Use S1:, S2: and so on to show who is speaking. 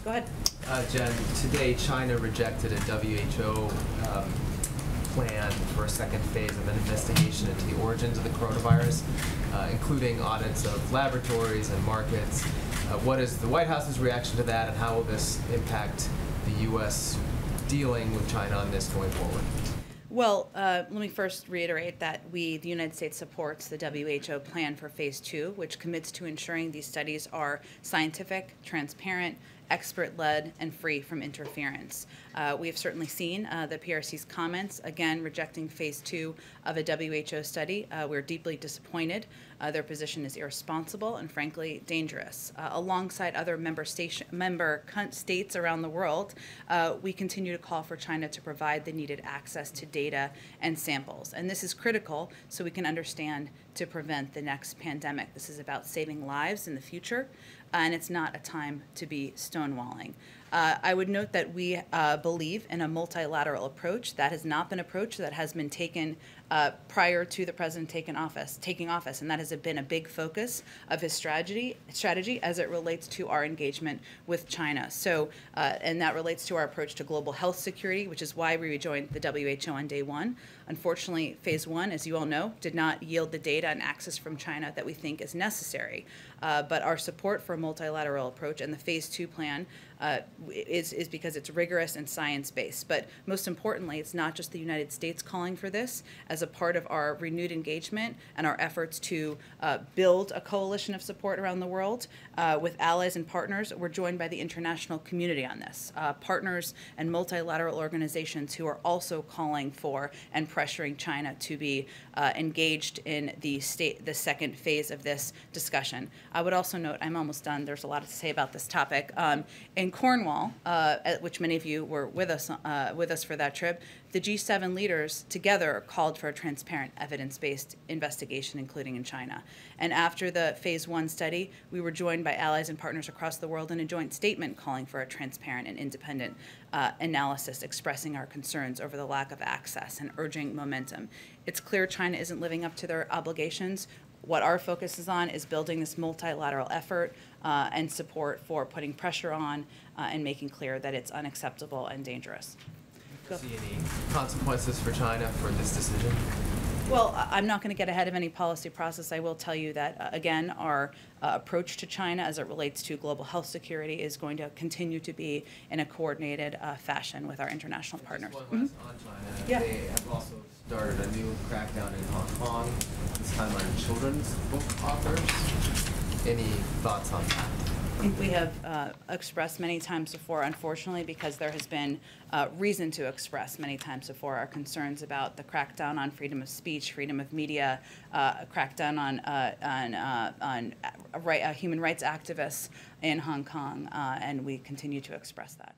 S1: Go ahead.
S2: Jen, today China rejected a WHO plan for a second phase of an investigation into the origins of the coronavirus, including audits of laboratories and markets. What is the White House's reaction to that, and how will this impact the U.S. dealing with China on this going forward?
S1: Well, let me first reiterate that the United States, supports the WHO plan for Phase 2, which commits to ensuring these studies are scientific, transparent, expert-led, and free from interference. We have certainly seen the PRC's comments, again, rejecting Phase 2 of a WHO study. We're deeply disappointed. Their position is irresponsible and, frankly, dangerous. Alongside other member states around the world, we continue to call for China to provide the needed access to data and samples. And this is critical so we can understand to prevent the next pandemic. This is about saving lives in the future, and it's not a time to be stonewalling. I would note that we believe in a multilateral approach. That has not been an approach that has been taken prior to the president taking office, and that has been a big focus of his strategy as it relates to our engagement with China. So, and that relates to our approach to global health security, which is why we rejoined the WHO on day one. Unfortunately, Phase 1, as you all know, did not yield the data and access from China that we think is necessary. But our support for a multilateral approach and the Phase 2 plan is because it's rigorous and science-based. But most importantly, it's not just the United States calling for this. As a part of our renewed engagement and our efforts to build a coalition of support around the world with allies and partners, we're joined by the international community on this. Partners and multilateral organizations who are also calling for and pressuring China to be engaged in the second phase of this discussion. I would also note, I'm almost done, there's a lot to say about this topic. In Cornwall, at which many of you were with us for that trip, the G7 leaders together called for a transparent, evidence-based investigation, including in China. And after the Phase 1 study, we were joined by allies and partners across the world in a joint statement calling for a transparent and independent analysis, expressing our concerns over the lack of access and urging momentum. It's clear China isn't living up to their obligations. What our focus is on is building this multilateral effort and support for putting pressure on and making clear that it's unacceptable and dangerous.
S2: Do you see any consequences for China for this decision?
S1: Well, I'm not going to get ahead of any policy process. I will tell you that, again, our approach to China as it relates to global health security is going to continue to be in a coordinated fashion with our international partners.
S2: Just one last on China.
S1: Yeah.
S2: They have also started a new crackdown in Hong Kong, this time on children's book authors. Any thoughts on that?
S1: I think we have expressed many times before, unfortunately, because there has been reason to express many times before our concerns about the crackdown on freedom of speech, freedom of media, crackdown on human rights activists in Hong Kong, and we continue to express that.